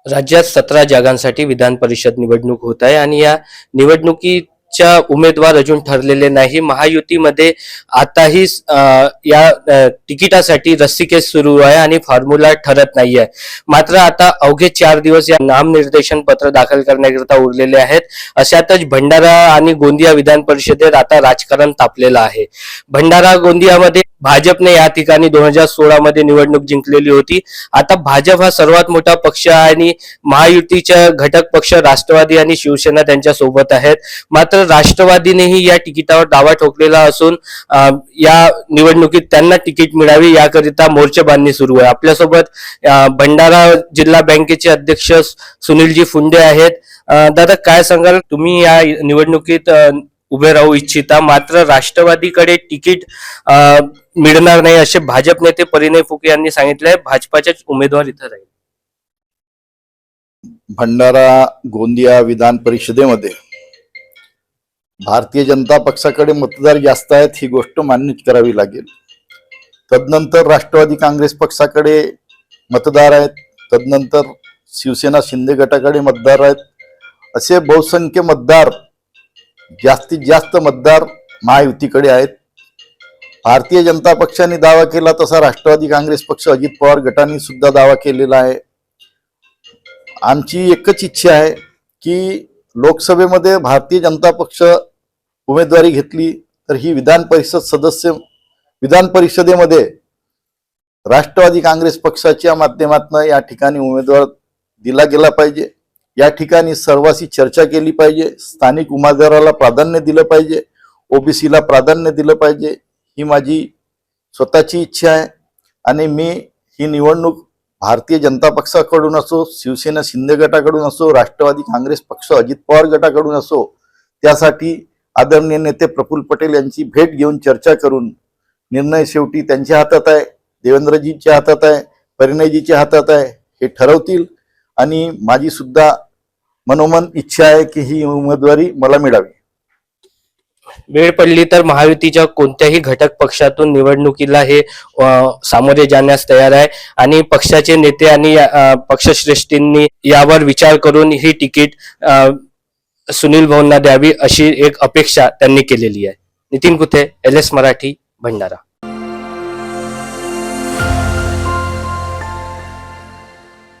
राज्यात 17 जागांसाठी विधान परिषद निवडणूक होत आहे आणि या निवडणुकीच्या उमेदवार अजून ठरलेले नाही. महायुतीमध्ये आताही या तिकिटासाठी रस्सीखेच सुरू आहे आणि फॉर्म्युला ठरत नाहीये. मात्र आता अवघे 4 दिवस या नामनिर्देशन पत्र दाखल करण्याकरिता उरलेले आहेत. अशातच भंडारा आणि गोंदिया विधान परिषदेत आता राजकारण तापलेलं आहे. भंडारा गोंदियामध्ये भाजपने या ठिकाणी 2016 मध्ये निवडणूक जिंकलेली होती. आता भाजप हा सर्वात मोठा पक्ष आहे आणि महायुतीच्या घटक पक्ष राष्ट्रवादी आणि शिवसेना त्यांच्या सोबत आहेत. मात्र राष्ट्रवादीनेही या तिकिटावर दावा ठोकलेला असून या निवडणुकीत त्यांना तिकीट मिळावी याकरिता मोर्चेबांधणी सुरू आहे. आपल्यासोबत भंडारा जिल्हा बँकेचे अध्यक्ष सुनीलजी फुंडे आहेत. दादा, काय सांगाल, तुम्ही या निवडणुकीत उभे राहू इच्छिता, मात्र राष्ट्रवादीकडे तिकीट मिळणार नाही असे भाजप नेते परिणय फुके यांनी सांगितले. भाजपाचेच उमेदवार इथं राहील. भंडारा गोंदिया विधान परिषदेमध्ये भारतीय जनता पक्षाकडे मतदार जास्त आहेत, ही गोष्ट मान्य करावी लागेल. तदनंतर राष्ट्रवादी काँग्रेस पक्षाकडे मतदार आहेत, तदनंतर शिवसेना शिंदे गटाकडे मतदार आहेत. असे बहुसंख्य मतदार, जास्तीत जास्त मतदार महायुतीकडे आहेत. भारतीय जनता पक्षाने दावा केला तसा राष्ट्रवादी काँग्रेस पक्ष, अजित पवार गटाने सुद्धा दावा केलेला आहे. आमची एकच इच्छा आहे की लोकसभेमध्ये भारतीय जनता पक्ष उमेदवारी घेतली तर ही विधान परिषदेमध्ये राष्ट्रवादी काँग्रेस पक्षाच्या माध्यमातून या ठिकाणी उमेदवार दिला गेला पाहिजे. या ठिकाणी सर्वांशी चर्चा केली पाहिजे. स्थानिक उमेदवाराला प्राधान्य दिलं पाहिजे, ओबीसीला प्राधान्य दिलं पाहिजे. ही माझी स्वतःची इच्छा आहे आणि मी ही निवडणूक भारतीय जनता पक्षाकडून असो, शिवसेना शिंदे गटाकडून असो, राष्ट्रवादी काँग्रेस पक्ष अजित पवार गटाकडून असो, त्यासाठी आदरणीय नेते प्रफुल्ल पटेल यांची भेट घेऊन चर्चा करून निर्णय शेवटी त्यांच्या हातात आहे, देवेंद्रजींच्या हातात आहे, परिणयजीच्या हातात आहे. हे ठरवतील आणि माझी सुद्धा मनोमन इच्छा आहे की ही उमेदवारी मला मिळावी. वेळ पडली तर महायुतीच्या कोणत्याही घटक पक्षातून निवडणुकीला हे सामोरे जाण्यास तयार आहे आणि पक्षाचे नेते आणि पक्षश्रेष्ठींनी यावर विचार करून ही तिकीट सुनील भाऊंना द्यावी अशी एक अपेक्षा त्यांनी केलेली आहे. नितीन कुथे, LS मराठी, भंडारा.